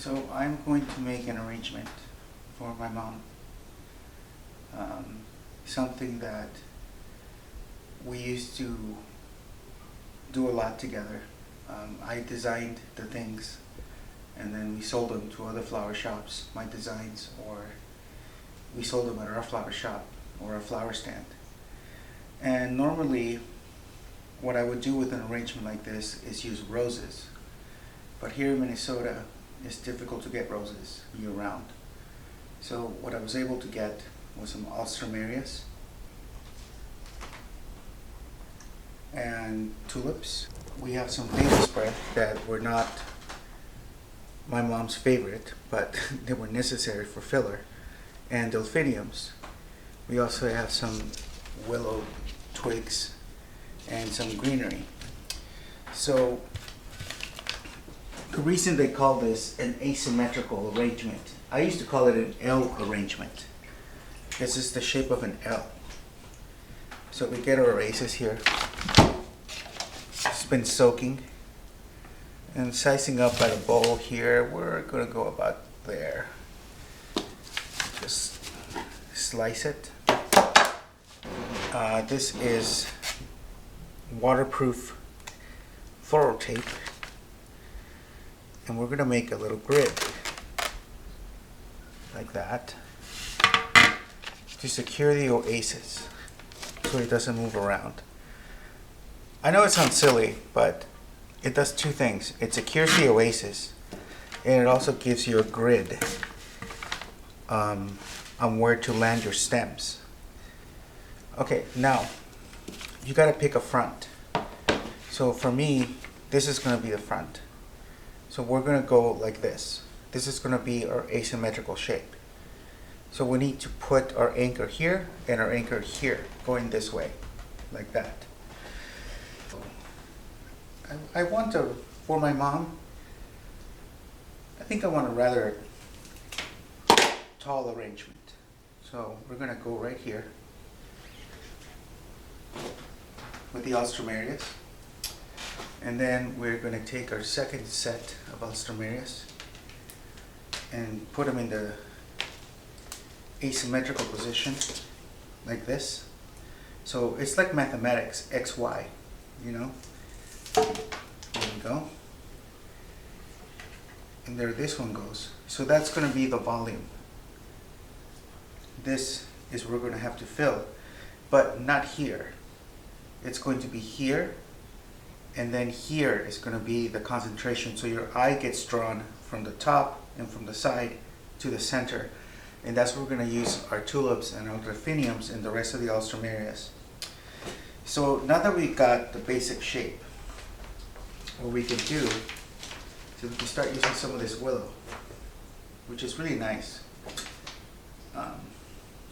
So I'm going to make an arrangement for my mom. Something that we used to do a lot together. I designed the things and then we sold them to other flower shops, my designs, or we sold them at our flower shop or a flower stand. And normally what I would do with an arrangement like this is use roses. But here in Minnesota, it's difficult to get roses year round. So what I was able to get was some alstroemerias and tulips. We have some baby spread that were not my mom's favorite, but they were necessary for filler, and delphiniums. We also have some willow twigs and some greenery. So the reason they call this an asymmetrical arrangement, I used to call it an L arrangement. This is the shape of an L. So we get our aces here. It's been soaking. And sizing up by the bowl here, we're gonna go about there. Just slice it. This is waterproof floral tape. And we're gonna make a little grid like that to secure the oasis so it doesn't move around. I know it sounds silly, but it does two things. It secures the oasis and it also gives you a grid on where to land your stems. Okay, now you gotta pick a front. So for me, this is gonna be the front. So we're gonna go like this. This is gonna be our asymmetrical shape. So we need to put our anchor here and our anchor here, going this way, like that. I want to, for my mom, I think I want a rather tall arrangement. So we're gonna go right here with the alstroemerias. And then we're going to take our second set of alstroemerias and put them in the asymmetrical position like this. So it's like mathematics, X, Y, you know? There we go. And there this one goes. So that's going to be the volume. This is where we're going to have to fill, but not here. It's going to be here. And then here is going to be the concentration. So your eye gets drawn from the top and from the side to the center. And that's where we're going to use our tulips and our delphiniums and the rest of the alstroemerias. So now that we got the basic shape, what we can do is we can start using some of this willow, which is really nice.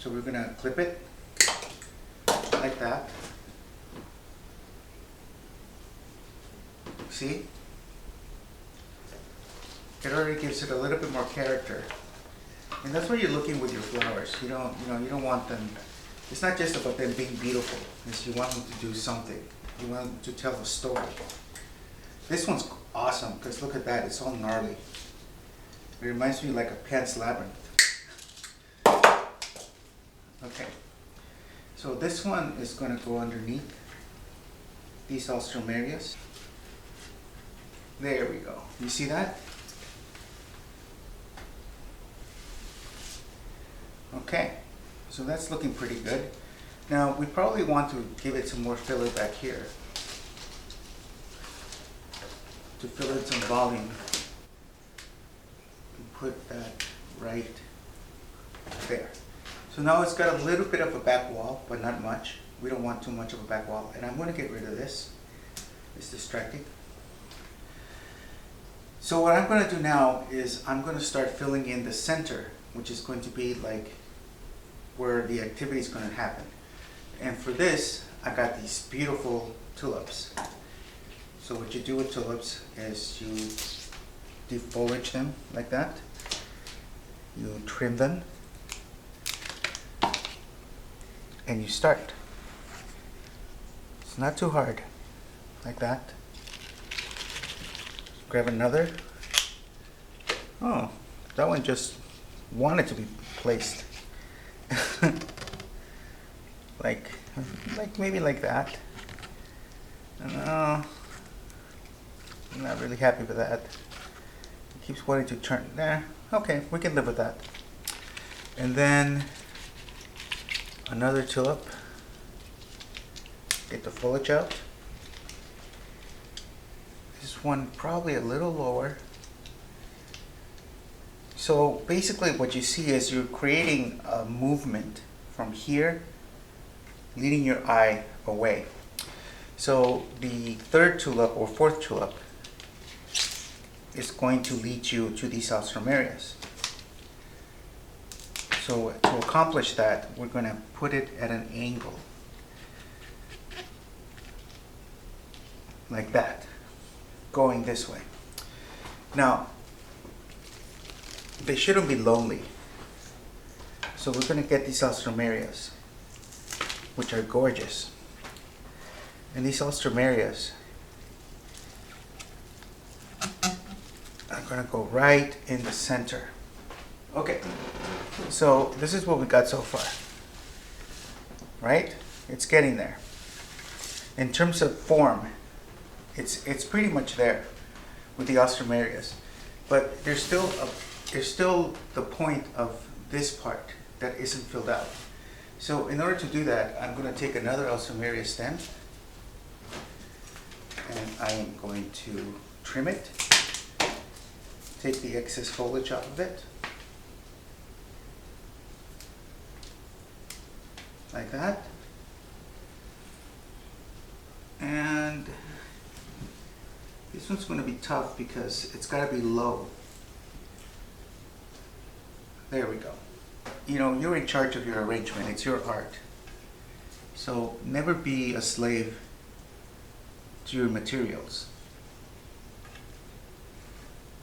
So we're going to clip it like that. See? It already gives it a little bit more character. And that's what you're looking with your flowers. You don't want them, it's not just about them being beautiful. It's you want them to do something. You want them to tell a story. This one's awesome because look at that, it's all gnarly. It reminds me like a Pan's Labyrinth. Okay. So this one is going to go underneath these alstroemerias. There we go. You see that? Okay, so that's looking pretty good. Now we probably want to give it some more filler back here to fill in some volume. Put that right there. So now it's got a little bit of a back wall, but not much. We don't want too much of a back wall. And I'm going to get rid of this. It's distracting. So what I'm going to do now is I'm going to start filling in the center, which is going to be like where the activity is going to happen. And for this, I got these beautiful tulips. So what you do with tulips is you defoliage them like that. You trim them. And you start. It's not too hard, like that. Grab another Oh, that one just wanted to be placed. like maybe like that. No, I'm not really happy with that. It keeps wanting to turn there. Okay, we can live with that. And then another tulip. Get the foliage out. This one probably a little lower. So basically what you see is you're creating a movement from here, leading your eye away. So the third tulip or fourth tulip is going to lead you to these alstroemerias. So to accomplish that, we're going to put it at an angle. Like that, going this way. Now, they shouldn't be lonely. So we're going to get these alstroemerias, which are gorgeous. And these alstroemerias are going to go right in the center. Okay, so this is what we got so far. Right? It's getting there. In terms of form, it's pretty much there with the alstroemerias. But there's still the point of this part that isn't filled out. So in order to do that, I'm going to take another alstroemeria stem and I am going to trim it, take the excess foliage off of it, like that. And this one's going to be tough because it's got to be low. There we go. You know, you're in charge of your arrangement. It's your art. So never be a slave to your materials.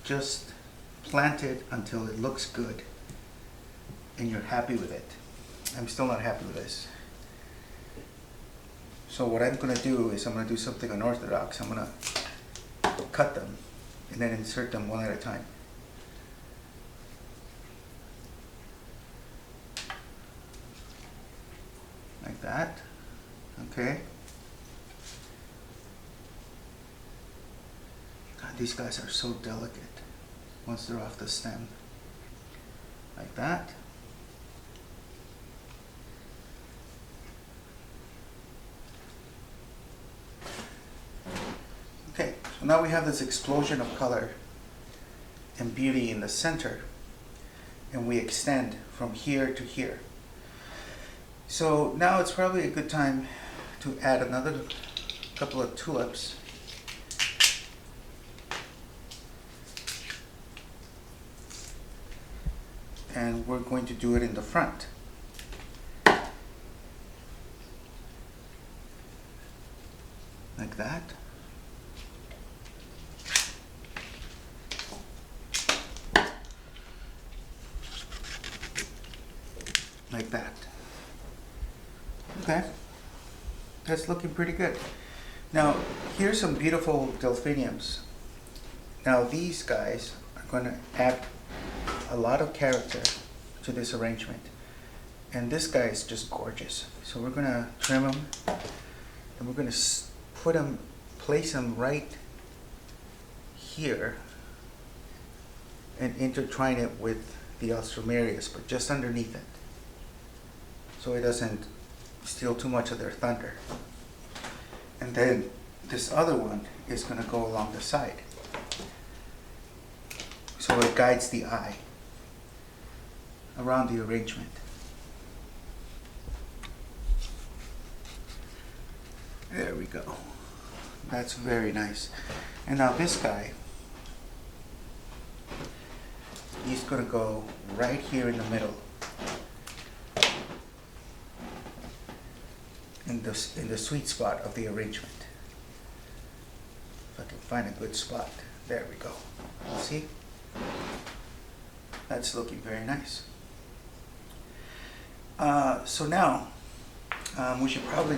Just plant it until it looks good and you're happy with it. I'm still not happy with this. So what I'm going to do is I'm going to do something unorthodox. I'm going to cut them and then insert them one at a time. Like that. Okay. God, these guys are so delicate once they're off the stem. Like that. Okay, so now we have this explosion of color and beauty in the center, and we extend from here to here. So now it's probably a good time to add another couple of tulips. And we're going to do it in the front. Like that. Like that. Okay, that's looking pretty good. Now, here's some beautiful delphiniums. Now, these guys are going to add a lot of character to this arrangement. And this guy is just gorgeous. So we're going to trim him, and we're going to place him right here, and intertwine it with the alstroemerias, but just underneath it, so it doesn't steal too much of their thunder. And then this other one is going to go along the side, so it guides the eye around the arrangement. There we go. That's very nice. And now this guy, he's going to go right here in the middle, in the sweet spot of the arrangement. If I can find a good spot. There we go. See? That's looking very nice. So now we should probably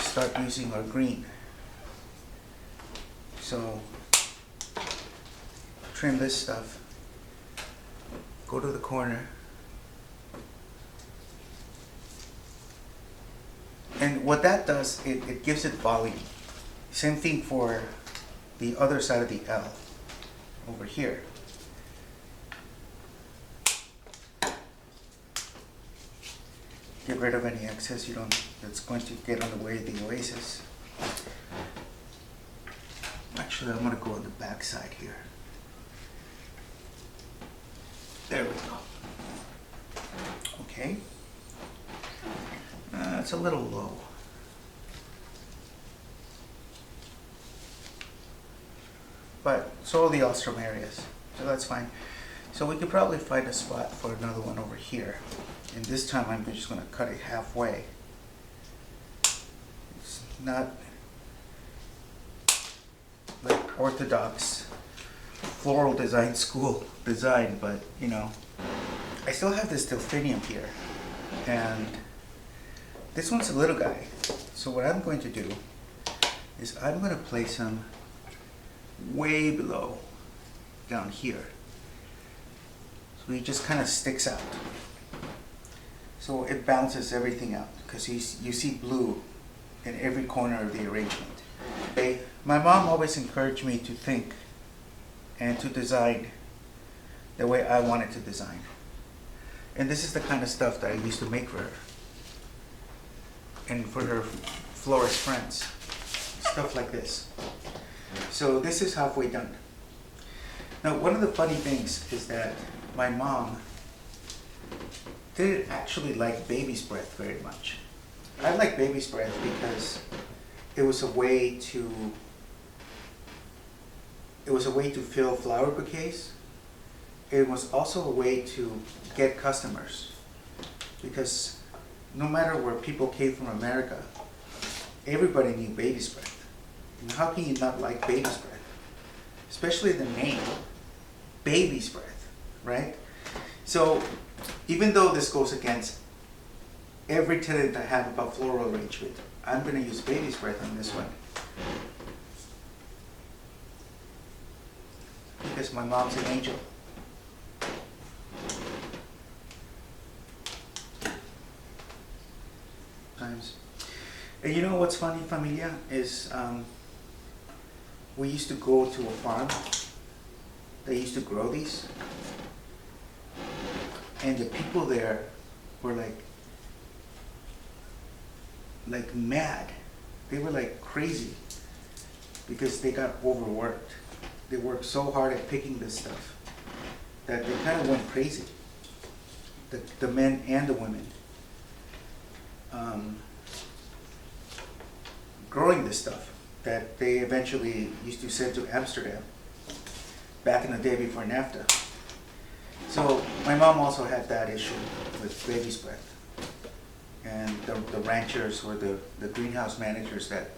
start using our green. So trim this stuff. Go to the corner. And what that does, it gives it volume. Same thing for the other side of the L over here. Get rid of any excess that's going to get on the way of the oasis. Actually, I'm going to go on the back side here. There we go. Okay. It's a little low. But so are the ostrom areas, so that's fine. So we could probably find a spot for another one over here. And this time I'm just going to cut it halfway. It's not like orthodox floral design school design, but you know, I still have this delphinium here, and this one's a little guy. So what I'm going to do is I'm going to place him way below down here. So he just kind of sticks out. So it balances everything out because you see blue in every corner of the arrangement. My mom always encouraged me to think and to design the way I wanted to design. And this is the kind of stuff that I used to make for her and for her florist friends. Stuff like this. So this is halfway done. Now, one of the funny things is that my mom didn't actually like baby's breath very much. I like baby's breath because it was a way to fill flower bouquets. It was also a way to get customers, because no matter where people came from America, everybody knew baby's breath. And how can you not like baby's breath? Especially the name, baby's breath, right? So even though this goes against every tenet I have about floral arrangement, I'm going to use baby's breath on this one. Because my mom's an angel. Times. And you know what's funny, familia, is we used to go to a farm. They used to grow these. And the people there were like mad. They were like crazy because they got overworked. They worked so hard at picking this stuff that they kind of went crazy. The men and the women. Growing this stuff that they eventually used to send to Amsterdam back in the day before NAFTA. So my mom also had that issue with baby's breath. And the ranchers or the greenhouse managers that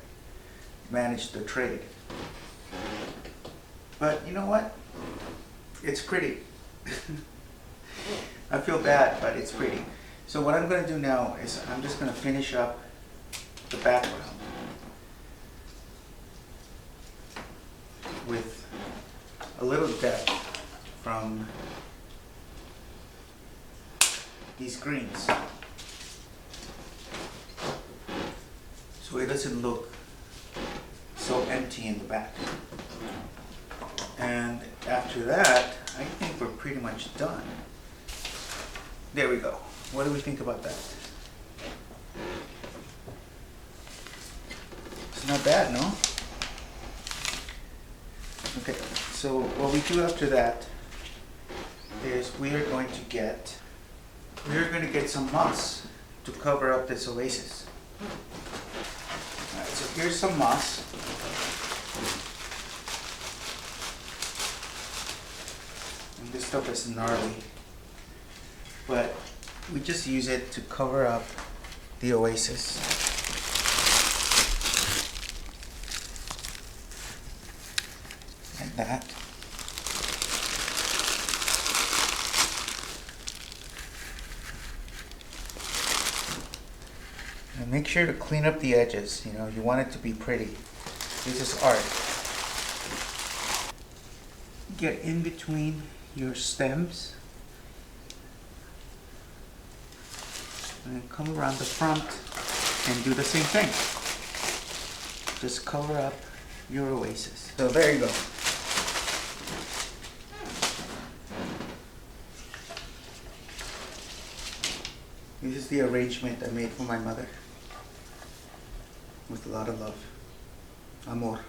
managed the trade. But you know what? It's pretty. I feel bad, but it's pretty. So what I'm going to do now is I'm just going to finish up the background with a little depth from these greens. So it doesn't look so empty in the back. And after that, I think we're pretty much done. There we go. What do we think about that? It's not bad, no? Okay, so what we do after that is we are going to get some moss to cover up this oasis. Alright, so here's some moss. And this stuff is gnarly, but we just use it to cover up the oasis. Like that. And make sure to clean up the edges. You know, you want it to be pretty. This is art. get in between your stems and then come around the front and do the same thing. Just cover up your oasis. So there you go. This is the arrangement I made for my mother with a lot of love. Amor.